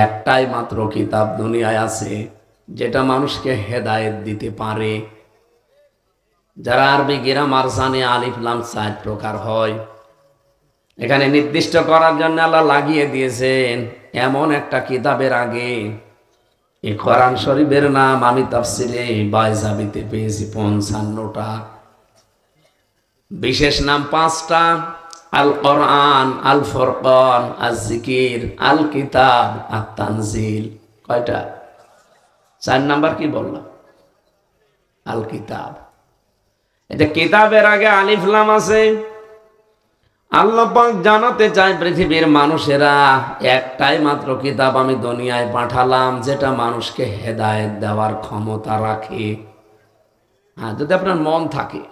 একটাই মাত্র কিতাব দুনিয়ায় আছে যেটা মানুষকে হেদায়েত দিতে পারে। যারা আরবি গ্রামার জানে, আলিফ লাম 4 প্রকার হয়। এখানে নির্দিষ্ট করার জন্য আল্লাহ লাগিয়ে দিয়েছেন এমন একটা কিতাবের আগে। এই কোরআন শরীফের নাম আমি তাফসিরে বাইজাবিতে পেয়েছি 55টা, বিশেষ নাম 5টা: আল কোরআন, আল ফুরকান, আল জিকির, আল কিতাব, আত তানজিল। কয়টা? 4 নাম্বার কি বললাম? আল কিতাব। এটা কিতাবের আগে আলিফ লাম আছে। আল্লাহ পাক জানাতে চায় পৃথিবীর মানুষেরা, একটাই মাত্র কিতাব আমি দুনিয়ায় পাঠালাম যেটা মানুষকে হেদায়েত দেওয়ার ক্ষমতা রাখে। যদি আপনার মন থাকে,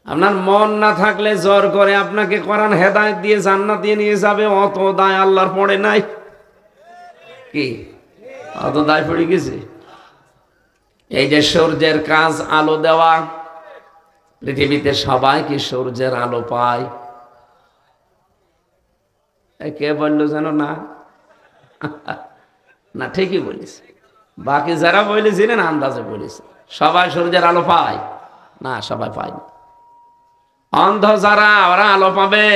আপনার মন না থাকলে জোর করে আপনাকে কোরআন হেদায়েত দিয়ে জান্নাত দিয়ে নিয়ে যাবে, অত দায় আল্লাহর পড়ে নাই কি? অত দায় পড়ে গেছে? এই যে সূর্যের কাজ আলো দেওয়া, পৃথিবীতে সবাই কি সূর্যের আলো পায়? কে বললো যেন না? না, ঠিকই বলিস। বাকি যারা বলেছিলেন আন্দাজে বলেছে। সবাই সূর্যের আলো পায় না, সবাই পায় না। অন্ধ যারা, ওরা আলো পাবে।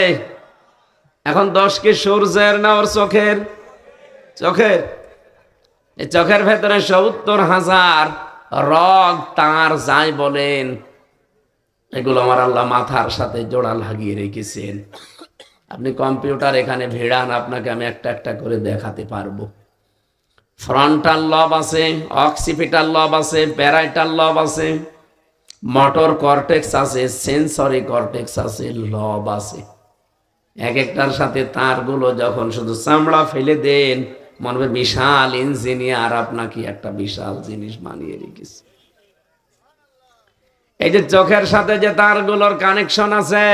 এখন দোষ কি সূর্যের না ওর চোখের? চোখের। এই চোখের ভেতরে ৭০,০০০ রগ তার যাই বলেন, এগুলো আমার আল্লাহ মাথার সাথে জোড়া লাগিয়ে রেখেছেন। আপনি কম্পিউটার এখানে ভিড়ান, আপনাকে আমি একটা একটা করে দেখাতে পারবো। ফ্রন্টাল লব আছে, অক্সিপিটাল লব আছে, প্যারাইটাল লব আছে, মোটর কর্টেক্স আছে, সেন্সরি কর্টেক্স আছে, লব আছে। এক একটার সাথে তারগুলো যখন শুধু চামড়া ফেলে দেন, মনে হবে বিশাল ইঞ্জিনিয়ার আপনাকে একটা বিশাল জিনিস বানিয়ে রেখেছে। এই যে চোখের সাথে যে তারগুলোর কানেকশন আছে,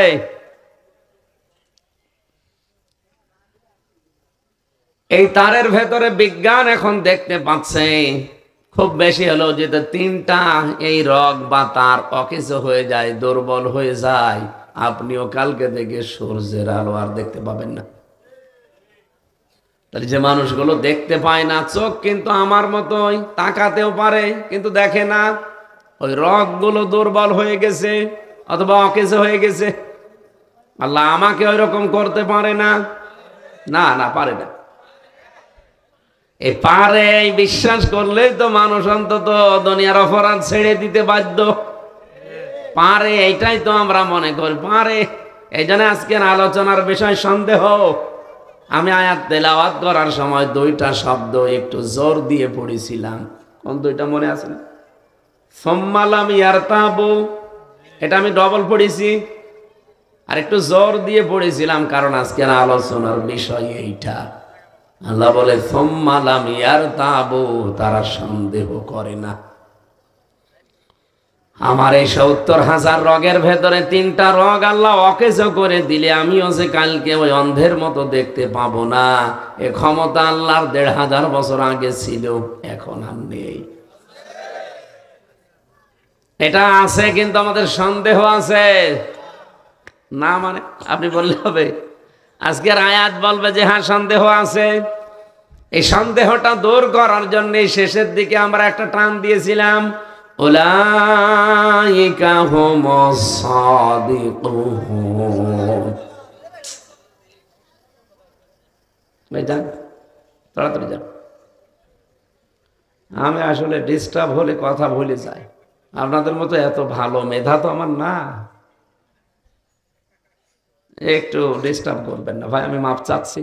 এই তারের ভেতরে বিজ্ঞান এখন দেখতে পাচ্ছে খুব বেশি হলো যেটা 3টা এই রগ বা তার অকেজ হয়ে যায়, দুর্বল হয়ে যায়, আপনিও কালকে থেকে সূর্যের আলো আর দেখতে পাবেন না। তাহলে যে মানুষগুলো দেখতে পায় না, চোখ কিন্তু আমার মতোই, তাকাতেও পারে কিন্তু দেখে না, ওই রগগুলো দুর্বল হয়ে গেছে অথবা অকেজ হয়ে গেছে। আল্লাহ আমাকে ওই রকম করতে পারে না? না, না পারে না। এই পারে বিশ্বাস করলেই তো মানুষ অন্তত দুনিয়ার অপরাধ ছেড়ে দিতে বাধ্য। পারে, এইটাই তো আমরা মনে করি পারে। এই জন্য আজকের আলোচনার বিষয় সন্দেহ। আমি আয়াত তেলাওয়াত করার সময় 2টা শব্দ একটু জোর দিয়ে পড়েছিলাম। কোন 2টা মনে আছে না? সুম্মা লাম ইয়ারতাবু, এটা আমি ডবল পড়েছি, আর একটু জোর দিয়ে পড়েছিলাম কারণ আজকের আলোচনার বিষয় এইটা। আল্লাহ বলে সুম্মা লাম ইয়ারতাবু, তারা সন্দেহ করে না। আমার এই ৭০,০০০ রগের ভেতরে 3টা রগ আল্লাহ অকেজ করে দিলে আমিও যে কালকে ওই অন্ধের মতো দেখতে পাবো না, এ ক্ষমতা আল্লাহর ১৫০০ বছর আগে ছিল, এখন আর নেই। এটা আছে কিন্তু আমাদের সন্দেহ আছে না। মানে আপনি বললে হবে? আজকের আয়াত বলবে যে হ্যাঁ সন্দেহ আছে। এই সন্দেহটা দূর করার জন্য শেষের দিকে আমরা একটা টান দিয়েছিলাম, উলাইকা হুমুস সাদিকুন। যান, তাড়াতাড়ি যান। আমি আসলে ডিস্টার্ব হলে কথা ভুলে যাই। আপনাদের মতো এত ভালো মেধা তো আমার না, একটু ডিস্টার্ব করবেন না ভাই, আমি মাপ চাচ্ছি।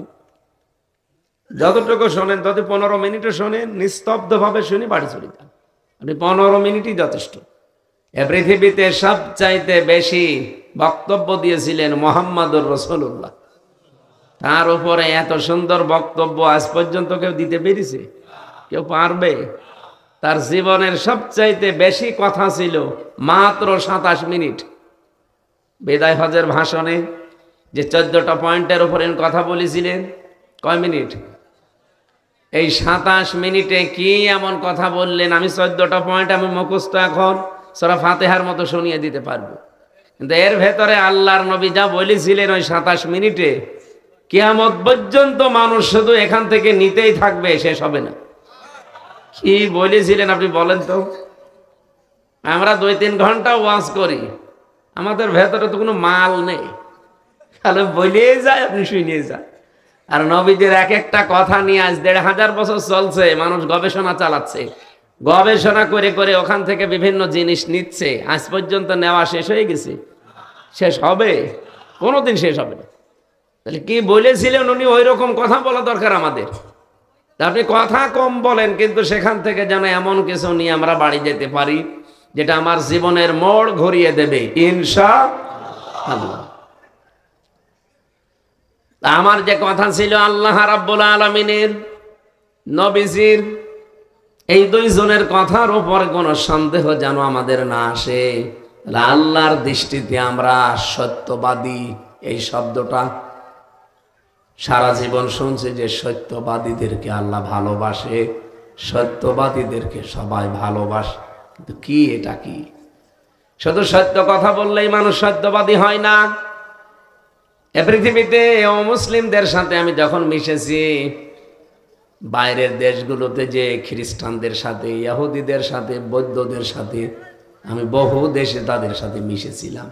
যতটুকু শোনেন, যদি 15 মিনিটও শোনেন, নিস্তব্ধ ভাবে শুনি, বাড়ি চলে যান। আপনি 15 মিনিটই যথেষ্ট। এ পৃথিবীতে সবচাইতে বেশি বক্তব্য দিয়েছিলেন মুহাম্মদুর রাসূলুল্লাহ। তার উপরে এত সুন্দর বক্তব্য আজ পর্যন্ত কেউ দিতে পেরেছে? কেউ পারবে? তার জীবনের সবচাইতে বেশি কথা ছিল মাত্র 27 মিনিট। বিদায় হজের ভাষণে যে 14টা পয়েন্টের উপরে কথা বলেছিলেন, কয় মিনিট? এই 27 মিনিটে কি এমন কথা বললেন? আমি 14টা পয়েন্ট আমি মুখস্থ এখন সূরা ফাতিহার মতো শুনিয়ে দিতে পারবো, কিন্তু এর ভেতরে আল্লাহর নবী যা বলেছিলেন ওই 27 মিনিটে, কিয়ামত পর্যন্ত মানুষ শুধু এখান থেকে নিতেই থাকবে, শেষ হবে না। কি বলেছিলেন আপনি বলেন তো? আমরা 2-3 ঘন্টা ওয়াজ করি, আমাদের ভেতরে তো কোনো মাল নেই, তাহলে বলে যায় আপনি শুনে যান। আর নবীদের এক একটা কথা নিয়ে আজ 1500 বছর চলছে, মানুষ গবেষণা চালাচ্ছে, গবেষণা করে করে ওখান থেকে বিভিন্ন জিনিস নিচ্ছে। আজ পর্যন্ত নেওয়া শেষ হয়ে গেছে? শেষ হবে? কোনোদিন শেষ হবে না। তাহলে কি বলেছিলেন উনি, ওই রকম কথা বলা দরকার আমাদের। আপনি কথা কম বলেন, কিন্তু সেখান থেকে যেন এমন কিছু নিয়ে আমরা বাড়ি যেতে পারি যেটা আমার জীবনের মোড় ঘুরিয়ে দেবে ইনশাআল্লাহ। আমার যে কথা ছিল আল্লাহ রাব্বুল আলামিনের, নবীজির, এই দুইজনের কথার উপর কোনো সন্দেহ যেন আমাদের না আসে। আল্লাহর দৃষ্টিতে আমরা সত্যবাদী, এই শব্দটা সারা জীবন শুনছি যে সত্যবাদীদেরকে আল্লাহ ভালোবাসে, সত্যবাদীদেরকে সবাই ভালোবাসে। কিন্তু কি এটা কি? শুধু সত্য কথা বললেই মানুষ সত্যবাদী হয় না। এ পৃথিবীতে অমুসলিমদের সাথে আমি যখন মিশেছি, বাইরের দেশগুলোতে যে খ্রিস্টানদের সাথে, ইহুদিদের সাথে, বৌদ্ধদের সাথে, আমি বহু দেশে তাদের সাথে মিশেছিলাম।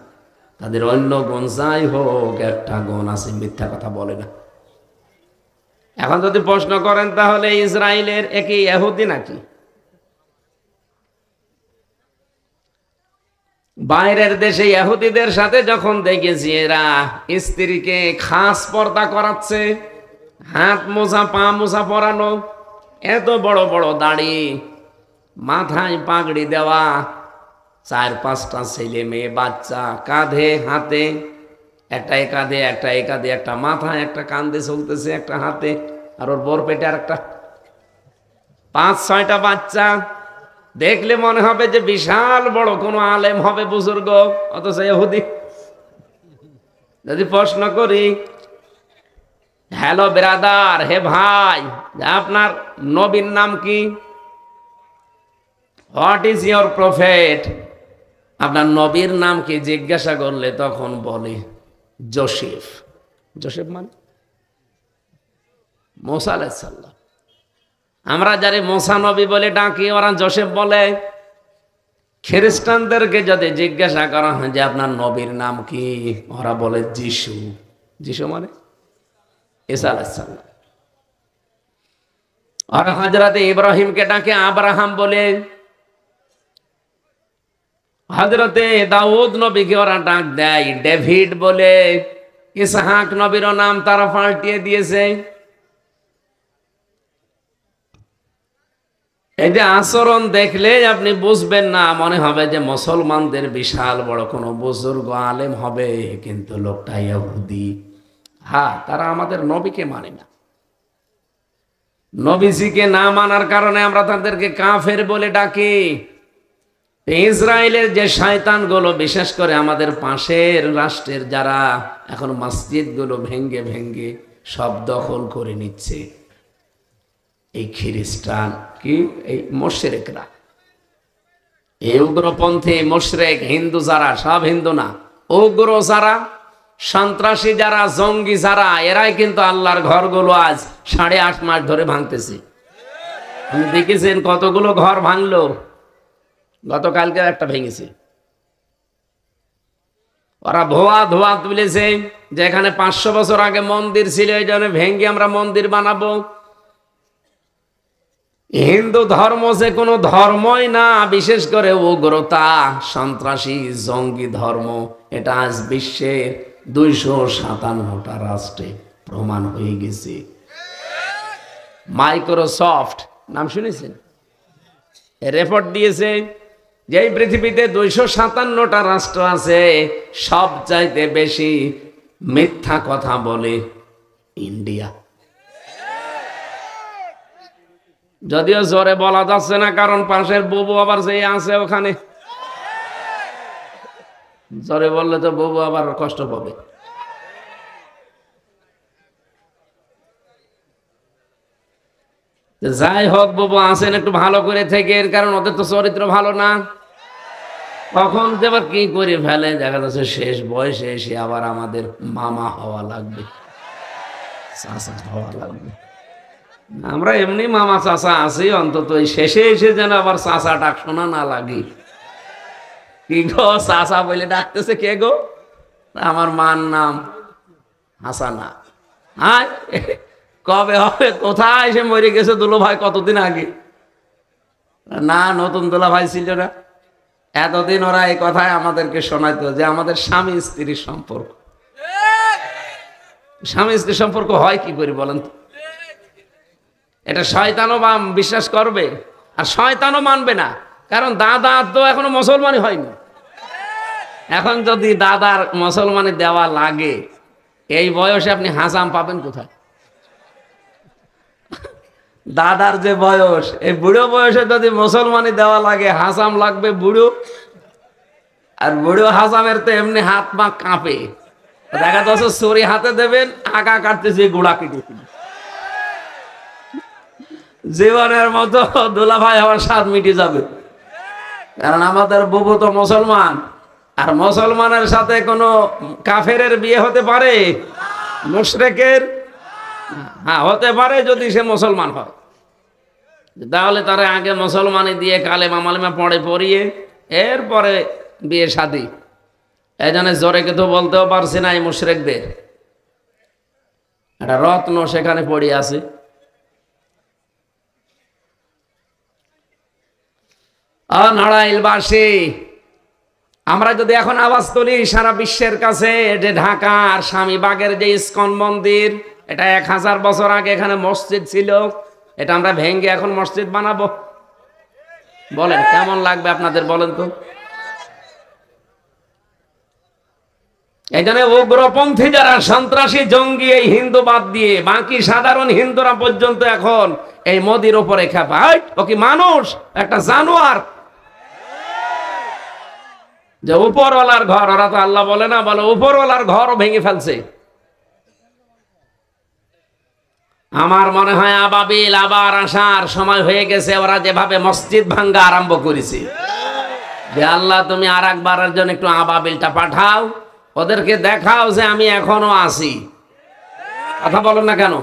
তাদের অন্য গুণ যাই হোক, একটা গুণ আছে, মিথ্যা কথা বলে না। এখন যদি প্রশ্ন করেন তাহলে ইসরায়েলের একই ইহুদি নাকি? বাইরের দেশে ইহুদিদের সাথে যখন দেখেছি এরা স্ত্রীকে খাস পর্দা করাচ্ছে, হাত মোছা পা মোছা পরানো, এত বড় বড় দাড়ি, মাথায় পাগড়ি দেওয়া, 4-5টা ছেলে মেয়ে বাচ্চা, কাঁধে হাতে, একটা এ কাঁধে একটা এ কাঁধে, একটা মাথায় একটা কাঁধে চলতেছে, একটা হাতে, আর ওর বর পেটে আর একটা, 5-6টা বাচ্চা। দেখলে মনে হবে যে বিশাল বড় কোনো আলেম হবে, বুজুর্গ, অথচ ইহুদি। যদি প্রশ্ন করি, হ্যালো ব্রাদার, হে ভাই, আপনার নবীর নাম কি? What is your prophet? আপনার নবীর নাম কি জিজ্ঞাসা করলে তখন বলে জোসেফ। জোসেফ মানে মুসা আলাইহিস সালাম। আমরা যারে মুসা নবী বলে ডাকি, ওরা জোসেফ বলে। খ্রিস্টানদেরকে যদি জিজ্ঞাসা করা হয় যে আপনার নবীর নাম কি, ওরা বলে যিশু। যিশু মানে ঈসা আলাইহিস সালাম। আর হযরতে ইব্রাহিমকে ডাকে আব্রাহাম বলে। হযরতে দাউদ নবীকে ওরা ডাক দেয় ডেভিড বলে। ইসহাক নবীর নাম তারা পাল্টিয়ে দিয়েছে। এই যে আচরণ দেখলে আপনি বুঝবেন না, মনে হবে যে মুসলমানদের বিশাল বড় কোনো বুজুর্গ আলেম হবে, কিন্তু লোকটা ইহুদি। হ্যাঁ, তারা আমাদের নবীকে মানে না। নবীজিকে না মানার কারণে আমরা তাদেরকে কাফের বলে ডাকি। ইসরায়েলের যে শয়তানগুলো, বিশেষ করে আমাদের পাশের রাষ্ট্রের যারা এখন মসজিদগুলো ভেঙ্গে ভেঙ্গে সব দখল করে নিচ্ছে, এই খ্রিস্টান কি, এই মুশরিকরা, এই উগ্রপন্থী মুশরিক হিন্দু যারা, সব হিন্দু না, উগ্র যারা, সন্ত্রাসী যারা, জঙ্গি যারা, এরাই কিন্তু আল্লাহর ঘরগুলো আজ 8.5 মাস ধরে ভাঙতেছে। আপনি দেখেছেন কতগুলো ঘর ভাঙলো? গতকালকে একটা ভেঙেছে। ওরা ভুয়া ধোয়া তুলেছে যে এখানে 500 বছর আগে মন্দির ছিল, এই জন্য ভেঙে আমরা মন্দির বানাবো। হিন্দু ধর্ম যে কোনো ধর্মই না, বিশেষ করে উগ্রতা, সন্ত্রাসী, জঙ্গি ধর্ম, এটা আজ বিশ্বের 257টা রাষ্ট্রে প্রমাণ হয়ে গেছে। মাইক্রোসফট নাম শুনেছেন? রিপোর্ট দিয়েছে যে এই পৃথিবীতে 257টা রাষ্ট্র আছে, সবচাইতে বেশি মিথ্যা কথা বলে ইন্ডিয়া। যদিও জোরে বলা যাচ্ছে না, কারণ পাশের বুবু আবার যে আছে ওখানে, জোরে বললে তো বুবু আবার কষ্ট পাবে। যাই হোক, বুবু আছেন, একটু ভালো করে থেকে, এর কারণ ওদের তো চরিত্র ভালো না। কখন যে আবার কি করে ফেলে, দেখা যাচ্ছে শেষ বয়সে এসে আবার আমাদের মামা হওয়া লাগবে। চাচা হওয়া লাগবে। আমরা এমনি মামা চাচা আছি, অন্তত এই শেষে এসে যেন আবার চাচা ডাক শোনা না লাগে। কি গো চাচা বলে ডাকতেছে, কে গো? আমার মার নাম হাসানা। হ্যাঁ, কবে হবে? কোথায় এসে মরে গেছে দুলো ভাই কতদিন আগে? না, নতুন দুলা ভাই ছিল না। এতদিন ওরা এই কথায় আমাদেরকে শোনাইতো যে আমাদের স্বামী স্ত্রীর সম্পর্ক। স্বামী স্ত্রীর সম্পর্ক হয় কি করে বলেন তো? এটা শয়তানও বিশ্বাস করবে, আর শয়তানও মানবে না, কারণ দাদা তো এখনো মুসলমানই হয়নি। এখন যদি দাদার মুসলমানি দেওয়া লাগে, এই বয়সে আপনি হাসাম পাবেন কোথায়? দাদার যে বয়স, এই বুড়ো বয়সে যদি মুসলমানি দেওয়া লাগে, হাসাম লাগবে বুড়ো। আর বুড়ো হাসামের তো এমনি হাত পা কাঁপে। দেখা যাচ্ছে ছুরি হাতে দেবেন, আগা কাটতেছে গোড়া কেটে। জীবনের মতো দুলা ভাই হওয়ার স্বাদ মিটে যাবে, কারণ আমাদের বুবু তো মুসলমান। আর মুসলমানের সাথে কোনো কাফেরের বিয়ে হতে পারে? মুশরিকের? হ্যাঁ, হতে পারে যদি সে মুসলমান হয়। তাহলে তারা আগে মুসলমানি দিয়ে কালেমা মালেমা পড়িয়ে এরপরে বিয়ে শাদী। এই জন্য জোরে কিন্তু বলতেও পারছি না এই মুশরিকদের। একটা রত্ন সেখানে পড়ে আছে। নারাইলবাসী, আমরা যদি এখন আওয়াজ তুলি সারা বিশ্বের কাছে, যে ঢাকার স্বামীবাগের যে ইস্কন মন্দির, এটা 1000 বছর আগে এখানে মসজিদ ছিল, এটা আমরা ভেঙে এখন মসজিদ বানাবো, বলেন কেমন লাগবে আপনাদের? বলেন তো। এই জন্য উগ্রপন্থী যারা সন্ত্রাসী জঙ্গি, এই হিন্দু বাদ দিয়ে বাকি সাধারণ হিন্দুরা পর্যন্ত এখন এই মোদির উপরে খেপায়। ও কি মানুষ? একটা জানোয়ার। যে উপরওয়ালার ঘর, ওরা তো আল্লাহ বলে না, বলে উপরওয়ালার ঘরও ভেঙে ফেলছে। আমার মনে হয় আবাবিল আবার আসার সময় হয়ে গেছে। ওরা যেভাবে মসজিদ ভাঙ্গা আরম্ভ করেছে, যে আল্লাহ তুমি আর একবারের জন্য একটু আবাবিলটা পাঠাও, ওদেরকে দেখাও যে আমি এখনো আছি। কথা বলেন না কেন?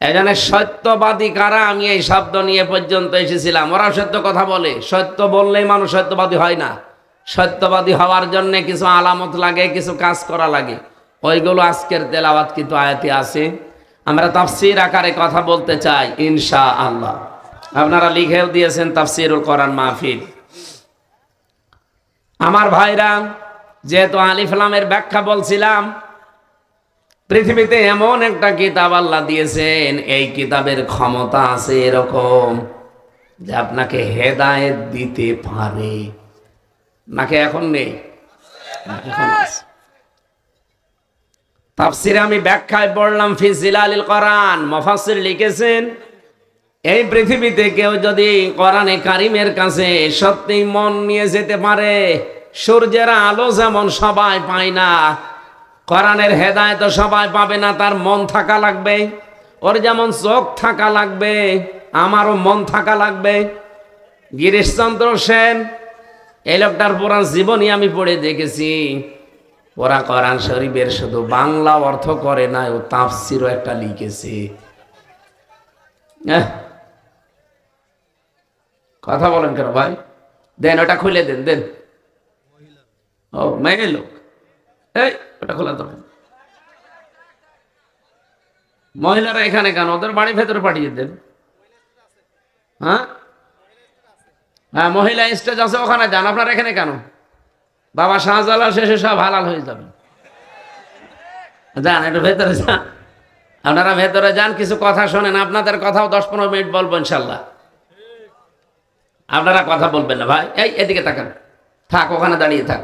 এই জন্য সত্যবাদী কারা, আমি এই শব্দ নিয়ে পর্যন্ত এসেছিলাম। ওরা সত্য কথা বলে, সত্য বললেই মানুষ সত্যবাদী হয় না। সত্যবাদী হওয়ার জন্য কিছু আলামত লাগে, কিছু কাজ করা লাগে। ওইগুলো আজকের তেলাওয়াত কিন্তু আয়াতে আছে। আমরা তাফসীর আকারে কথা বলতে চাই ইনশাআল্লাহ। আপনারা লিখেও দিয়েছেন তাফসীরুল কোরআন মাহফিল। আমার ভাইরা, যেহেতু আলিফ লামের ব্যাখ্যা বলছিলাম, পৃথিবীতে এমন একটা কিতাব আল্লাহ দিয়েছেন, এই কিতাবের ক্ষমতা আছে এরকম যে আপনাকে হেদায়েত দিতে পারে। নাকি এখন নেই? এখন আছে। তাফসীরে আমি ব্যাখ্যায় পড়লাম ফি জিলালিল কোরআন, মুফাসসির লিখেছেন, এই পৃথিবীতে কেউ যদি কোরআনে কারিমের কাছে সত্যি মন নিয়ে যেতে পারে, সূর্যের আলো যেমন সবাই পায় না, কোরআনের হেদায়েত সবাই পাবে না, তার মন থাকা লাগবে। ওর যেমন চোখ থাকা লাগবে, আমারও মন থাকা লাগবে। গিরিশচন্দ্র সেন, এই লোকটার পুরা জীবনী আমি পড়ে দেখেছি। ওরা কোরআন শরীফের শুধু বাংলা অর্থ করে না, ও তাফসীরও একটা লিখেছে। কথা বলেন কেন ভাই? দেন ওটা খুলে দেন, দেন। ও মেয়ে লোক, এই ওটা খোলা দরকার। মহিলারা এখানে কেন? ওদের বাড়ির ভেতরে পাঠিয়ে দেন। হ্যাঁ হ্যাঁ, মহিলা স্টেজ আছে, ওখানে যান। আপনারা এখানে কেন? বাবা শাহজালাল শেষে সব হালাল হয়ে যাবে। যান একটু ভেতরে যান, আপনারা ভেতরে যান, কিছু কথা শোনেন। আপনাদের কথাও 10-15 মিনিট বলবো ইনশাল্লাহ। আপনারা কথা বলবেন না ভাই, এই এদিকে তাকান, থাক ওখানে দাঁড়িয়ে থাক।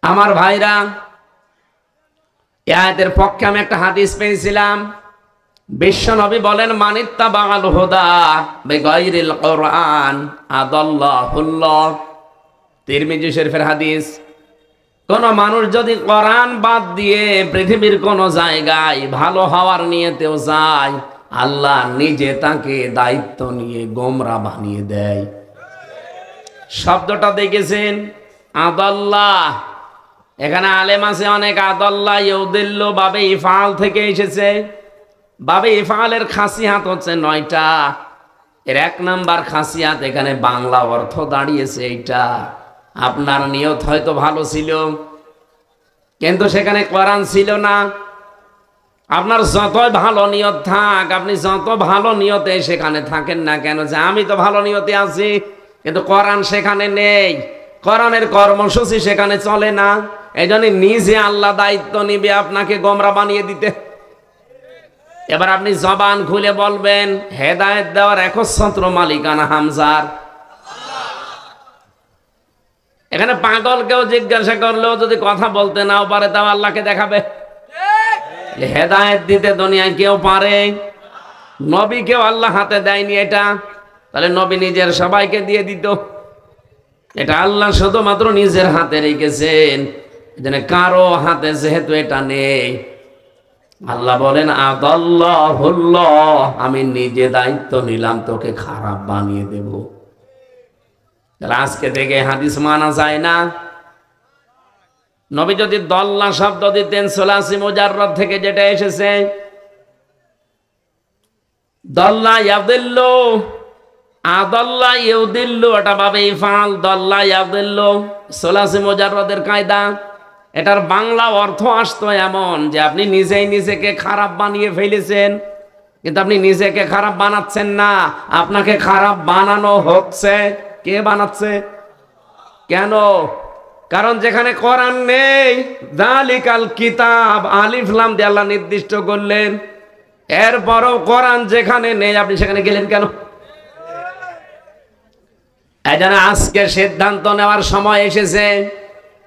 আমার ভাইরা, এই আয়াতের পক্ষে আমি একটা হাদিস পেয়েছিলাম। বিশ্ব নবী বলেন, মানিত্তাবাল হুদা বিগাইরিল কোরআন আদাল্লাহুল্লাহ। তিরমিজি শরীফের হাদিস। কোন মানুষ যদি কোরআন বাদ দিয়ে পৃথিবীর কোন জায়গায় ভালো হওয়ার নিয়েতেও যায়, আল্লাহ নিজে তাকে দায়িত্ব নিয়ে গোমরা বানিয়ে দেয়। শব্দটা দেখেছেন? আদাল্লাহ, এখানে আলেম আছে অনেক, আদাল্লাহ ইউদিল্লু বাবে ইফআল থেকে এসেছে। বাবে ইফআলের খাসিয়াত হচ্ছে 9টা। এর 1 নাম্বার খাসিয়াত, এখানে বাংলা অর্থ দাঁড়িয়েছে এইটা। আপনার নিয়ত হয়তো ভালো ছিল, কিন্তু সেখানে কোরআন ছিল না। আপনার যতই ভালো নিয়ত থাক, আপনি যত ভালো নিয়তে সেখানে থাকেন না কেন, যে আমি তো ভালো নিয়তে আছি, কিন্তু কোরআন সেখানে নেই, কোরআনের কর্মসূচি সেখানে চলে না। এই জন্য নিজে আল্লাহ দায়িত্ব নিবে আপনাকে গোমরা বানিয়ে দিতে। এবার আপনি জবান খুলে বলবেন, হেদায়েত দেওয়ার একচ্ছত্র মালিকানা হামজার। এখানে পাগলকেও জিজ্ঞাসা করলেও যদি কথা বলতে নাও পারে, তাও আল্লাহকে দেখাবে। হেদায়েত দিতে দুনিয়ায় কেউ পারে? নবীকেও আল্লাহ হাতে দেয়নি এটা, তাহলে নবী নিজের সবাইকে দিয়ে দিত। এটা আল্লাহ শুধুমাত্র নিজের হাতে রেখেছেন, এজন্য কারো হাতে যেহেতু এটা নেই, আল্লাহ বলেন আদাল্লাহুল্লাহ, আমি নিজে দায়িত্ব নিলাম তোকে খারাপ বানিয়ে দেব। তাহলে আজকে থেকে হাদিস মানা যায় না। নবী যদি দল্লা শব্দ দিতেন, সুলাসি মুজাররদ থেকে যেটা এসেছে, দল্লা ইয়াদিল্লু, আদাল্লা ইউদিল্লু, এটা বাবে ইফআল, দল্লা ইয়াদিল্লু সুলাসি মুজাররদের কায়দা। এটার বাংলা অর্থ আসতো এমন যে আপনি নিজেই নিজেকে খারাপ বানিয়ে ফেলেছেন, কিন্তু আপনি নিজেকে খারাপ বানাচ্ছেন না, আপনাকে খারাপ বানানো হচ্ছে। কে বানাচ্ছে? কেন? কারণ যেখানে কোরআন নেই, যালিকাল কিতাব আলিফ লাম দিয়ে আল্লাহ নির্দিষ্ট করলেন, এরপরও কোরআন যেখানে নেই আপনি সেখানে গেলেন কেন? এজন্য আজকে সিদ্ধান্ত নেওয়ার সময় এসেছে।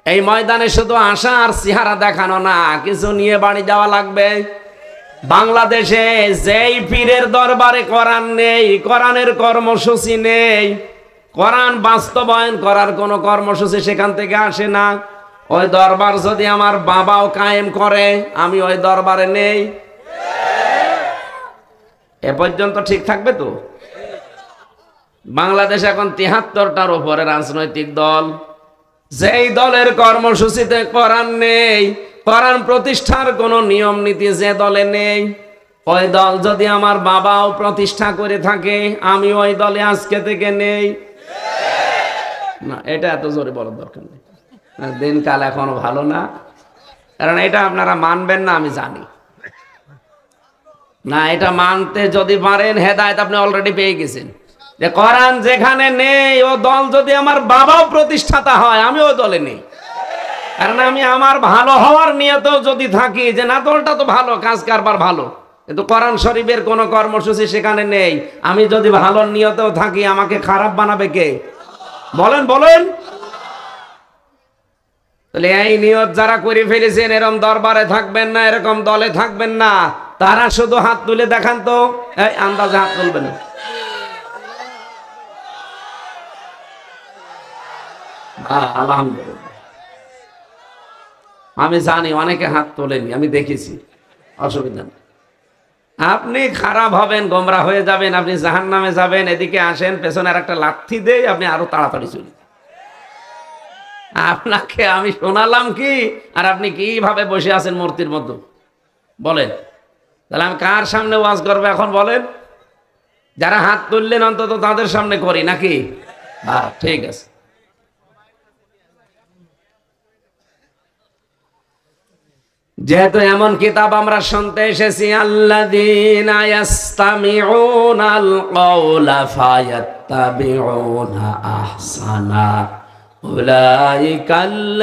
এই ময়দানে শুধু আসা আর চেহারা দেখানো না, কিছু নিয়ে বাড়ি যাওয়া লাগবে। বাংলাদেশে যেই পীরের দরবারে কোরআন নেই, কোরআনের কর্মসূচি নেই, কোরআন বাস্তবায়ন করার কোনো কর্মসূচি সেখান থেকে আসে না, ওই দরবার যদি আমার বাবাও কায়েম করে, আমি ওই দরবারে নেই, এ পর্যন্ত ঠিক থাকবে তো? বাংলাদেশ এখন 73টার উপরে রাজনৈতিক দল, যেই দলের কর্মসূচিতে কোরআন নেই, কোরআন প্রতিষ্ঠার কোনো নিয়ম নীতি যে দলে নেই, ওই দল যদি আমার বাবাও প্রতিষ্ঠা করে থাকে, আমি ওই দলে আজকে থেকে নেই। না, এটা এত জোরে বলার দরকার নেই, দিনকাল এখনো ভালো না, কারণ এটা আপনারা মানবেন না আমি জানি। না, এটা মানতে যদি পারেন, হেদায়েত আপনি অলরেডি পেয়ে গেছেন। যে কোরআন যেখানে নেই, ও দল যদি আমার বাবাও প্রতিষ্ঠাতা হয়, আমি ওই দলে নেই। কারণ আমি আমার ভালো হওয়ার নিয়তেও যদি থাকি, যে না দলটা তো ভালো, কাজ কারবার ভালো, কিন্তু কোরআন শরীফের কোনো কর্মসূচি সেখানে নেই, আমি যদি ভালো নিয়তেও থাকি, আমাকে খারাপ বানাবে কে? বলেন বলেন। তাহলে এই নিয়ত যারা করে ফেলেছেন, এরকম দরবারে থাকবেন না, এরকম দলে থাকবেন না, তারা শুধু হাত তুলে দেখান তো। এই আন্দাজে হাত তুলবেন। আলহামদুলিল্লাহ, আমি জানি অনেকে হাত তোলেনি, আমি দেখেছি, অসুবিধা নেই। আপনি খারাপ হবেন, গোমরা হয়ে যাবেন, আপনি জাহান্নামে যাবেন। এদিকে আসেন, পেছনে আর একটা লাথি দেই, আপনি আরো তাড়াতাড়ি চলুন। আপনাকে আমি শোনালাম কি, আর আপনি কিভাবে বসে আছেন মূর্তির মতো, বলেন? তাহলে আমি কার সামনে ওয়াজ করবো এখন বলেন? যারা হাত তুললেন অন্তত তাদের সামনে করি নাকি? হ্যাঁ, ঠিক আছে। যেহেতু এমন কিতাব আমরা শুনতে এসেছি, আল্লাযীনা ইয়াসতামিউনাল কাওলা ফায়াত্তাবিউনা আহসানা উলাইকাল্লাযীনা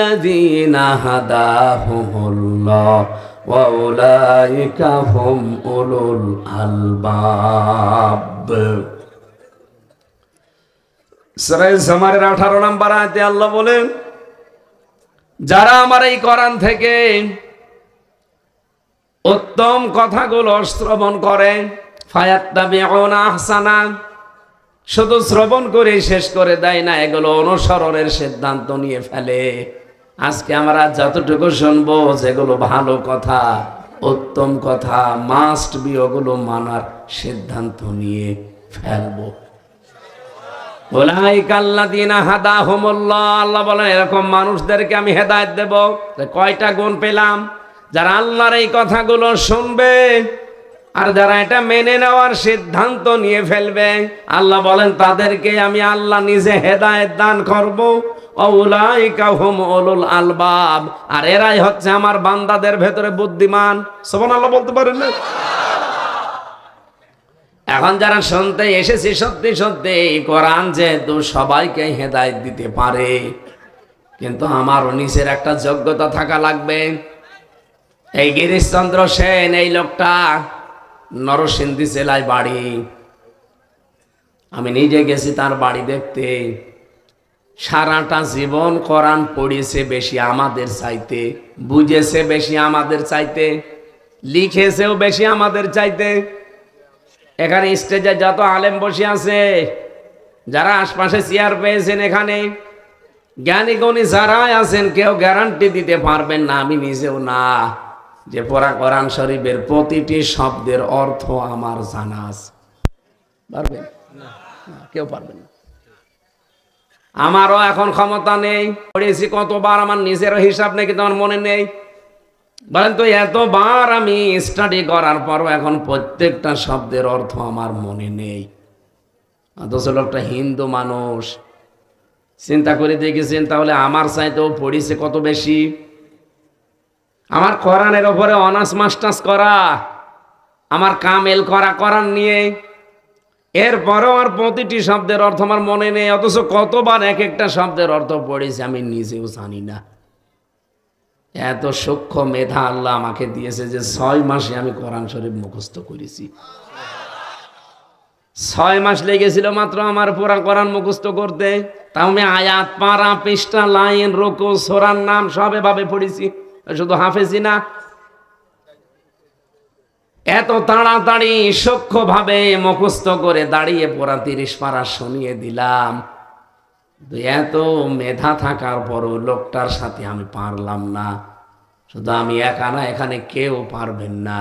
হাদাহুমুল্লাহ ওয়া উলাইকা হুম উলুল আলবাব। সূরা জুমারের 18 নম্বর আয়াতে আল্লাহ বলেন, যারা আমার এই কোরআন থেকে উত্তম কথাগুলো শ্রবণ করে, ফায়াত্তাবিউনা আহসানা, শুধু শ্রবণ করে শেষ করে দেয় না, এগুলো অনুসরণের সিদ্ধান্ত নিয়ে ফেলে। আজকে আমরা যতটুকু শুনবো, যেগুলো ভালো কথা, উত্তম কথা, মাস্ট বি, ওগুলো মানার সিদ্ধান্ত নিয়ে ফেলবো। উলাইকাল্লাযীনা হাদাহুমুল্লাহ, আল্লাহ বলেন এরকম মানুষদেরকে আমি হেদায়েত দেব। কয়টা গুণ পেলাম? যারা আল্লাহর এই কথাগুলো শুনবে আর যারা এটা মেনে নেওয়ার সিদ্ধান্ত নিয়ে ফেলবে, আল্লাহ বলেন তাদেরকে আমি আল্লাহ নিজে হেদায়েত দান করব। উলাইকা হুম উলুল আলবাব, আর এরাই হচ্ছে আমার বান্দাদের ভেতরে বুদ্ধিমান। সুবহানাল্লাহ বলতে পারেন না? এখন যারা শুনতে এসেছি, সত্যি সত্যি কোরআন যেহেতু সবাইকে হেদায়েত দিতে পারে, কিন্তু আমারও নিচের একটা যোগ্যতা থাকা লাগবে। এই গিরিশচন্দ্র সেন, এই লোকটা নরসিংদী জেলায় বাড়ি। আমি নিজে গেছি তার বাড়ি দেখতে। সারাটা জীবন কোরআন পড়েছে বেশি আমাদের চাইতে, বুঝেছে বেশি আমাদের চাইতে, লিখেছেও বেশি আমাদের চাইতে। এখানে স্টেজে যত আলেম বসে আছে, যারা আশপাশে চেয়ার পেয়েছেন, এখানে জ্ঞানী গুণী যারাই আছেন, কেউ গ্যারান্টি দিতে পারবেন না, আমি নিজেও না, যে পড়া কোরআন শরীফের প্রতিটি শব্দের অর্থ আমার জানা আছে। পারবেন না? কেউ পারবেন না। আমারও এখন ক্ষমতা নেই। পড়েছি কতবার আমার নিজেরও হিসাব নেই, কিন্তু আমার মনে নেই। বলেন তো, এতবার আমি স্টাডি করার পরও এখন প্রত্যেকটা শব্দের অর্থ আমার মনে নেই। অথচ লোকটা হিন্দু মানুষ। চিন্তা করে দেখেছেন তাহলে আমার চাইতেও পড়েছে কত বেশি। আমার কোরআনের ওপরে অনার্স মাস্টার্স করা, আমার কামেল করা কোরআন নিয়ে, এরপরেও আর প্রতিটি শব্দের অর্থ আমার মনে নেই। অথচ কতবার এক একটা শব্দের অর্থ পড়েছি আমি নিজেও জানি না। এত সূক্ষ্ম মেধা আল্লাহ আমাকে দিয়েছে যে 6 মাসে আমি কোরআন শরীফ মুখস্থ করেছি। 6 মাস লেগেছিল মাত্র আমার পুরা কোরআন মুখস্থ করতে। তাও আমি আয়াত, পারা, পৃষ্ঠা, লাইন, রুকু, সূরার নাম সব এভাবে পড়েছি, শুধু হাফেজি না। এত তাড়াতাড়ি সূক্ষ্মভাবে মুখস্থ করে দাঁড়িয়ে পড়া 30 পারা শুনিয়ে দিলাম। এত মেধা থাকার পরও লোকটার সাথে আমি পারলাম না। শুধু আমি একা না, এখানে কেউ পারবেন না।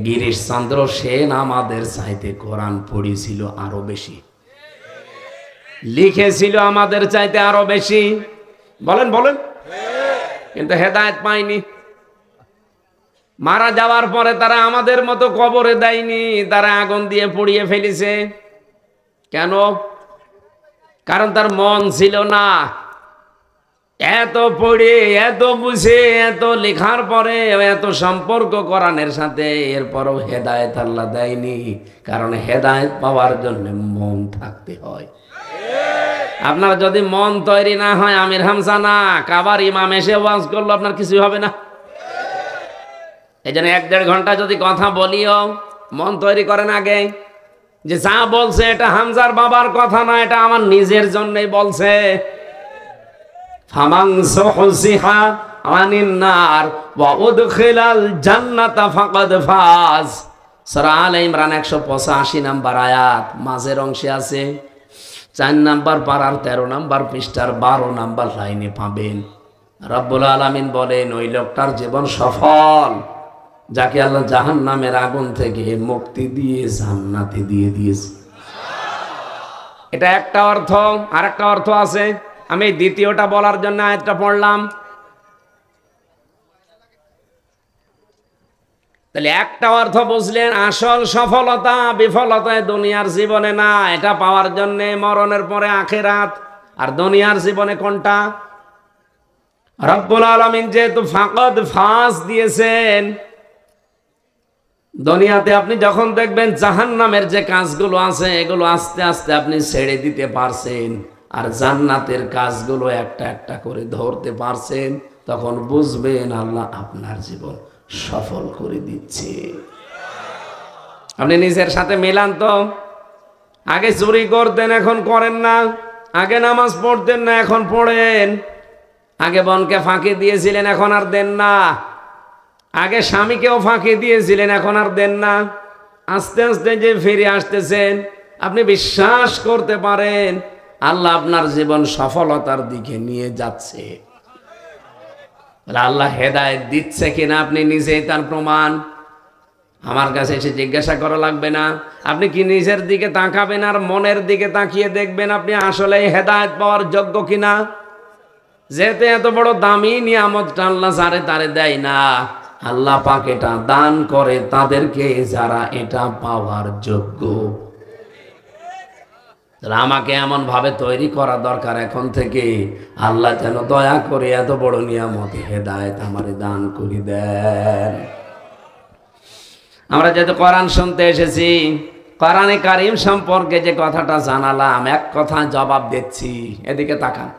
গিরিশচন্দ্র সেন আমাদের চাইতে কোরআন পড়েছিল আরো বেশি, লিখেছিল আমাদের চাইতে আরো বেশি। বলেন বলেন। কিন্তু হেদায়েত পায়নি। মারা যাওয়ার পরে তারা আমাদের মতো কবরে দেয়নি, তারা আগুন দিয়ে পুড়িয়ে ফেলেছে। কেন? কারণ তার মন ছিল না। এত পড়ে, এত বুঝে, এত লেখার পরে, এত সম্পর্ক কোরআনের সাথে, এরপরও হেদায়েত আল্লাহ দেয়নি। কারণ হেদায়েত পাওয়ার জন্য মন থাকতে হয়। আপনার যদি মন তৈরি না হয়, আমির হামজা না, কাবার ইমাম এসে ওয়াজ করলো, আপনার কিছুই হবে না। এই জন্য 1-1.5 ঘন্টা যদি কথা বলিও, মন তৈরি করেন আগে, যে যা বলছে এটা হামজার বাবার কথা না, এটা আমার নিজের জন্যই বলছে। ফামান সুহসিহা আনিন নার ওয়া উদখিলাল জান্নাতা ফাকাদ ফাজ। সূরা আলে ইমরান 185 নম্বর আয়াত, মাঝের অংশে আছে। 4 নাম্বার পারার 13 নাম্বার পৃষ্ঠার 12 নাম্বার লাইনে পাবেন। রব্বুল আলামিন বলেন, ওই লোকটার জীবন সফল যাকে আল্লাহ জাহান্নামের আগুন থেকে মুক্তি দিয়ে জান্নাতে দিয়ে দিয়েছে। এটা একটা অর্থ। আর একটা অর্থ আছে, আমি দ্বিতীয়টা বলার জন্য আয়াতটা পড়লাম। তাহলে একটা অর্থ বুঝলেন, আসল সফলতা বিফলতায় দুনিয়ার জীবনে না, এটা পাওয়ার জন্য মরণের পরে আখিরাত। আর দুনিয়ার জীবনে কোনটা? রব্বুল আলামিন যেহেতু ফাকাদ ফাজ দিয়েছেন, দুনিয়াতে আপনি যখন দেখবেন জাহান্নামের যে কাজগুলো আছে, এগুলো আস্তে আস্তে আপনি ছেড়ে দিতে পারছেন, আর জান্নাতের কাজগুলো একটা একটা করে ধরতে পারছেন, তখন বুঝবেন আল্লাহ আপনার জীবন সফল করে দিচ্ছে। আপনি নিজের সাথে মেলান তো। আগে চুরি করতেন, এখন করেন না। আগে নামাজ পড়তেন না, এখন পড়েন। আগে বোনকে ফাঁকি দিয়েছিলেন, এখন আর দেন না। আগে স্বামীকেও ফাঁকি দিয়েছিলেন, এখন আর দেন না। আস্তে আস্তে যে ফিরে আসতেছেন, আপনি বিশ্বাস করতে পারেন আল্লাহ আপনার জীবন সফলতার দিকে নিয়ে যাচ্ছে। আল্লাহ হেদায়েত দিচ্ছে কিনা আপনি নিজেই তার প্রমাণ। আমার কাছে এসে জিজ্ঞাসা করা লাগবে না। আপনি কি নিজের দিকে তাকাবেন আর মনের দিকে তাকিয়ে দেখবেন আপনি আসলে হেদায়েত পাওয়ার যোগ্য কিনা। যেহেতু এত বড় দামি নিয়ামতটা আল্লাহ যারে তারে দেয় না, আল্লাহ পাক এটা দান করে তাদেরকে যারা এটা পাওয়ার যোগ্য। আমাকে এমন ভাবে তৈরি করা দরকার এখন থেকে, আল্লাহ যেন দয়া করে এত বড় নিয়ামত হেদায়েত আমারে দান করে দেন। আমরা যেহেতু কোরআন শুনতে এসেছি, কোরআনে কারীম সম্পর্কে যে কথাটা জানালাম, এক কথা জবাব দিচ্ছি, এদিকে তাকান।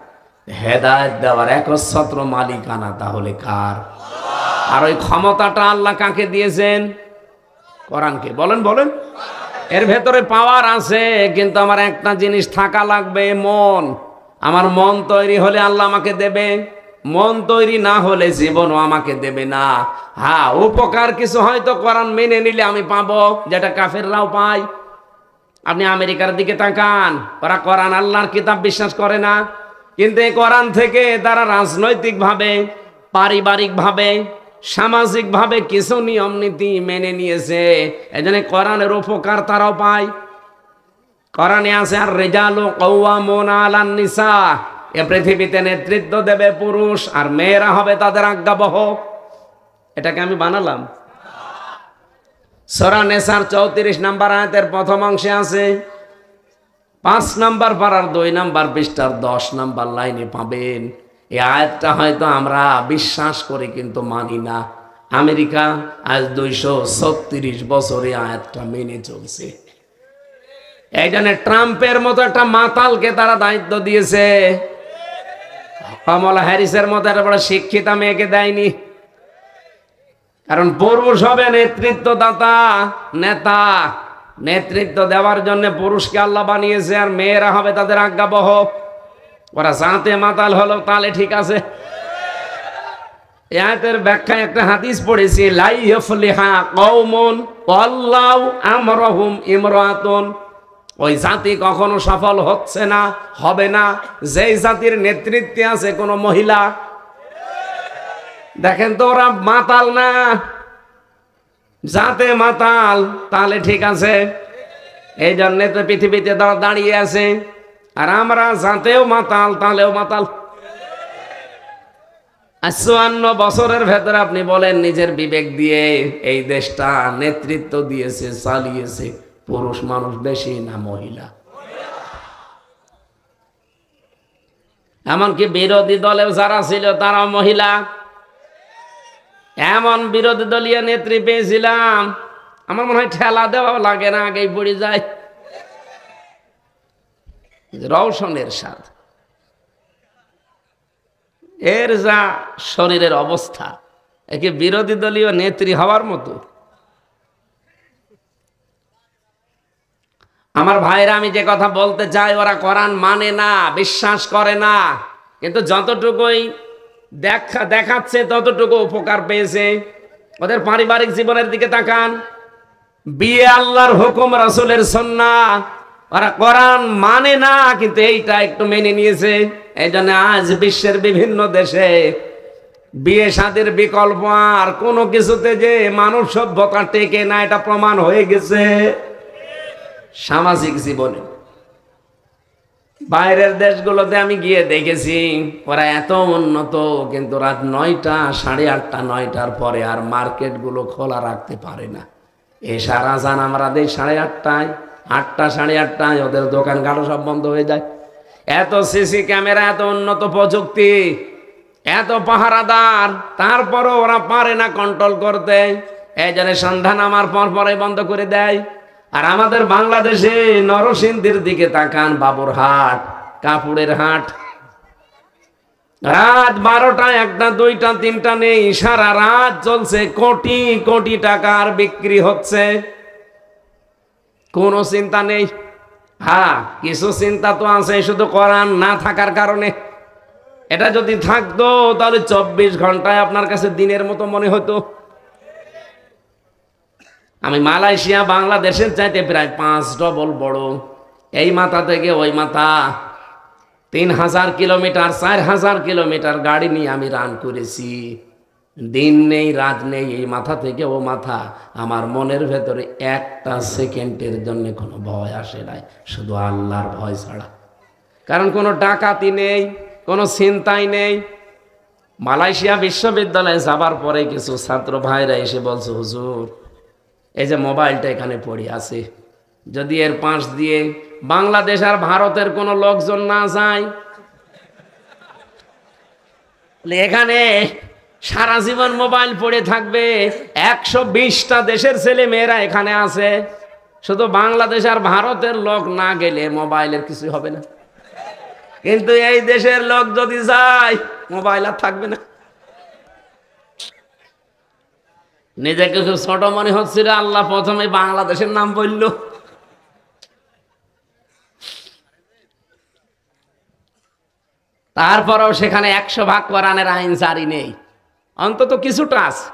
হেদায়েত দেওয়ার একচ্ছত্র মালিকানা তাহলে কার? আর ওই ক্ষমতাটা আল্লাহ কাকে দিয়েছেন? কোরআনকে। বলেন বলেন। এর ভেতরে পাওয়ার আছে, কিন্তু আমার একটা জিনিস থাকা লাগবে, মন। আমার মন তৈরি হলে আল্লাহ আমাকে দেবে, মন তৈরি না হলে জীবনও আমাকে দেবে না। হ্যাঁ, উপকার কিছু হয়তো কোরআন মেনে নিলে আমি পাবো, যেটা কাফেররাও পায়। আপনি আমেরিকার দিকে তাকান, ওরা কোরআন আল্লাহর কিতাব বিশ্বাস করে না, কিন্তু এই কোরআন থেকে তারা রাজনৈতিকভাবে, পারিবারিকভাবে, সামাজিকভাবে কিছু নিয়ম নীতি মেনে নিয়েছে। এজন্য কোরআনের উপকার তারাও পায়। কোরআনে আছে আর রিজালু কাওয়ামুনা আলান নিসা, এ পৃথিবীতে নেতৃত্ব দেবে পুরুষ আর মেয়েরা হবে তাদের আজ্ঞাবহ। এটাকে আমি বানালাম। সূরা নিসার 34 নম্বর আয়াতের প্রথম অংশে আছে, 5 নম্বর পারার 2 নম্বর পৃষ্ঠার 10 নম্বর লাইনে পাবেন। এই আয়াতটা হয়তো আমরা বিশ্বাস করি কিন্তু মানি না। আমেরিকা আজ 236 বছরে আয়াতটা মেনে চলছে। এই জন্য ট্রাম্পের মতো একটা মাতালকে তারা দায়িত্ব দিয়েছে, কমলা হ্যারিসের মতো একটা বড় শিক্ষিতা মেয়েকে দেয়নি। কারণ পুরুষ হবে নেতৃত্বদাতা, নেতা। নেতৃত্ব দেওয়ার জন্য পুরুষকে আল্লাহ বানিয়েছে, আর মেয়েরা হবে তাদের আজ্ঞাবহ। ওরা জাতে মাতাল হলো তাহলে ঠিক আছে। আয়াতের ব্যাখ্যায় একটা হাদিস পড়েছি, লা ইয়াফলিহা কওমুন আল্লাহু আমরহুম ইমরাতুন। ওই জাতি কখনো সফল হচ্ছে না, হবে না, যেই জাতির নেতৃত্বে আছে কোন মহিলা। দেখেন তো, ওরা মাতাল না, জাতে মাতাল, তাহলে ঠিক আছে। এই জন্য তো পৃথিবীতে দাঁড়িয়ে আছে। আর আমরা জাতেও মাতাল, তাহলেও মাতাল। 54 বছরের ভেতরে আপনি বলেন নিজের বিবেক দিয়ে এই দেশটা নেতৃত্ব দিয়েছে, চালিয়েছে পুরুষ মানুষ বেশি না মহিলা? এমনকি বিরোধী দলেও যারা ছিল তারাও মহিলা। এমন বিরোধী দলীয় নেত্রী পেয়েছিলাম, আমার মনে হয় ঠেলা দেওয়া লাগে না, আগেই পড়ে যায়। রওশনের সাথে এর যা শরীরের অবস্থা, একে বিরোধী দলীয় নেত্রী হওয়ার মতো। আমার ভাইরা, আমি যে কথা বলতে চাই, ওরা কোরআন মানে না, বিশ্বাস করে না, কিন্তু যতটুকুই দেখাচ্ছে ততটুকু উপকার পেয়েছে। ওদের পারিবারিক জীবনের দিকে তাকান, বিয়ে আল্লাহর হুকুম, রাসূলের সুন্নাহ। ওরা কোরআন মানে না, কিন্তু এইটা একটু মেনে নিয়েছে। এই জন্য আজ বিশ্বের বিভিন্ন দেশে বিয়ে শাদীর বিকল্প আর কোনো কিছুতে যে মানব সভ্যতা টেকে না, এটা প্রমাণ হয়ে গেছে সামাজিক জীবনে। বাইরের দেশগুলোতে আমি গিয়ে দেখেছি, ওরা এত উন্নত, কিন্তু রাত 9টা, 8:30, 9টার পরে আর মার্কেটগুলো খোলা রাখতে পারে না। এশার আজান আমরা দেই 8:30টায়, 8টা, 8:30টায় ওদের দোকানঘাটও সব বন্ধ হয়ে যায়। এত সিসি ক্যামেরা, এত উন্নত প্রযুক্তি, এত পাহারাদার, তারপরও ওরা পারে না কন্ট্রোল করতে। এই জন্য সন্ধ্যা নামার পরে বন্ধ করে দেয়। আর আমাদের বাংলাদেশে নরসিংদীর দিকে তাকান, বাবুরহাট, কাপুরের হাট, রাত 12টা, 1টা, 2টা, 3টা নেই, সারা রাত চলছে, কোটি কোটি টাকার বিক্রি হচ্ছে, কোনো চিন্তা নেই। হ্যাঁ, কিছু চিন্তা তো আছে, শুধু কোরআন না থাকার কারণে। এটা যদি থাকতো তাহলে 24 ঘন্টায় আপনার কাছে দিনের মতো মনে হতো। আমি মালয়েশিয়া বাংলাদেশের চাইতে প্রায় 5 ডবল বড়। এই মাথা থেকে ওই মাথা 3000 কিলোমিটার, 4000 কিলোমিটার গাড়ি নিয়ে আমি রান করেছি। দিন নেই রাত নেই, এই মাথা থেকে ও মাথা, আমার মনের ভেতরে একটা সেকেন্ডের জন্য কোনো ভয় আসে নাই, শুধু আল্লাহর ভয় ছাড়া। কারণ কোনো ডাকাতি নেই, কোনো ছিনতাই নেই। মালয়েশিয়া বিশ্ববিদ্যালয়ে যাবার পরে কিছু ছাত্র ভাইরা এসে বলছে, হুজুর এই যে মোবাইলটা এখানে পড়ে আছে, যদি এর পাশ দিয়ে বাংলাদেশ আর ভারতের কোনো লোকজন না যায়, এখানে সারা জীবন মোবাইল পড়ে থাকবে। 120টা দেশের ছেলে মেয়েরা এখানে আছে, শুধু বাংলাদেশ আর ভারতের লোক না গেলে মোবাইলের কিছু হবে না। কিন্তু এই দেশের লোক যদি যায়, মোবাইল আর থাকবে না। নিজেকে খুব ছোট মনে হচ্ছিল, আল্লাহ প্রথমে বাংলাদেশের নাম বলল। তারপরেও সেখানে 100 ভাগ কোরআনের আইন জারি নেই, অন্তত কিছুটা আছে।